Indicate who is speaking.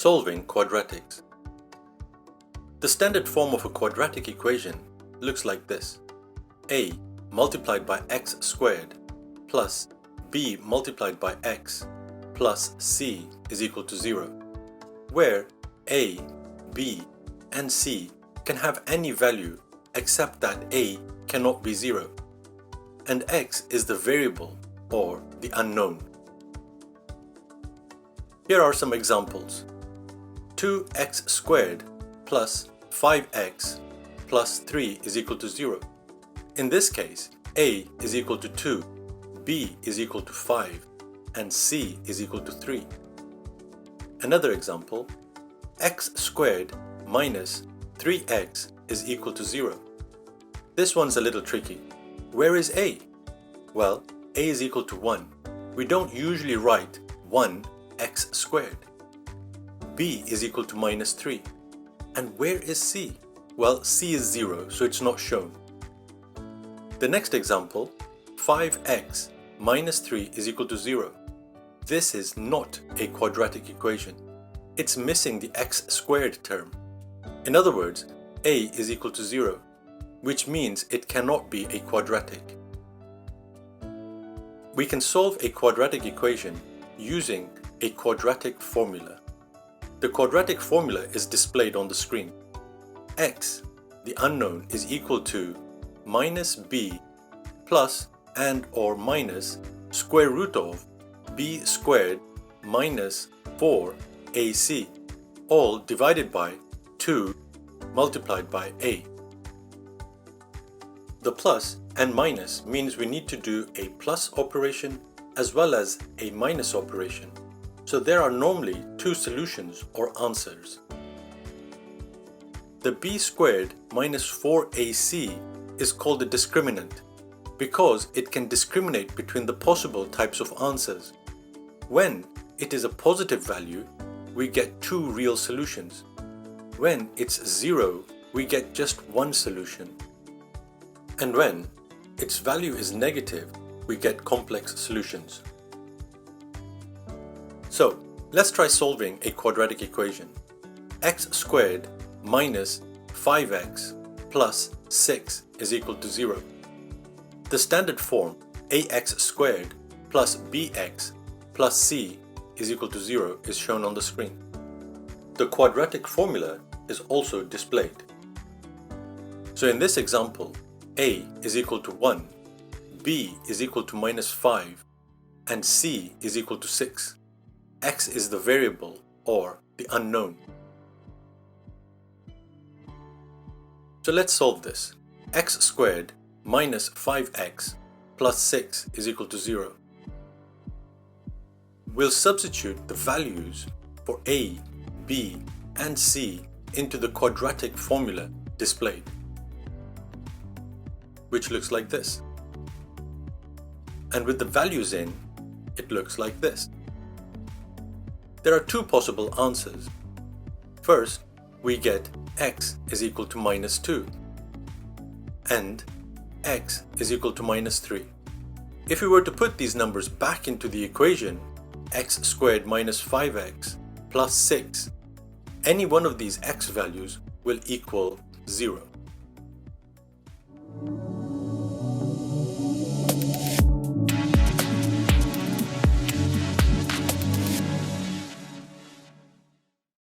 Speaker 1: Solving quadratics. The standard form of a quadratic equation looks like this: a multiplied by x squared plus b multiplied by x plus c is equal to 0, where a, b, and c can have any value except that a cannot be 0, and x is the variable or the unknown. Here are some examples. 2x squared plus 5x plus 3 is equal to 0. In this case, a is equal to 2, b is equal to 5, and c is equal to 3. Another example, x squared minus 3x is equal to 0. This one's a little tricky. Where is a? Well, a is equal to 1. We don't usually write 1x squared. b is equal to minus 3. And where is c? Well, c is 0, so it's not shown. The next example, 5x minus 3 is equal to 0. This is not a quadratic equation. It's missing the x squared term. In other words, a is equal to 0, which means it cannot be a quadratic. We can solve a quadratic equation using a quadratic formula. The quadratic formula is displayed on the screen. X, the unknown, is equal to minus b plus and or minus square root of b squared minus 4ac, all divided by 2 multiplied by a. The plus and minus means we need to do a plus operation as well as a minus operation. So there are normally two solutions or answers. The b squared minus 4ac is called a discriminant because it can discriminate between the possible types of answers. When it is a positive value, we get two real solutions. When it's 0, we get just one solution. And when its value is negative, we get complex solutions. So, let's try solving a quadratic equation. X squared minus 5x plus 6 is equal to 0. The standard form ax squared plus bx plus c is equal to 0 is shown on the screen. The quadratic formula is also displayed. So in this example, a is equal to 1, b is equal to minus 5, and c is equal to 6. X is the variable or the unknown. So let's solve this. X squared minus 5x plus 6 is equal to 0. We'll substitute the values for a, b, and c into the quadratic formula displayed, which looks like this. And with the values in, it looks like this. There are two possible answers. First, we get x is equal to minus 2 and x is equal to minus 3. If we were to put these numbers back into the equation, x squared minus 5x plus 6, any one of these x values will equal 0.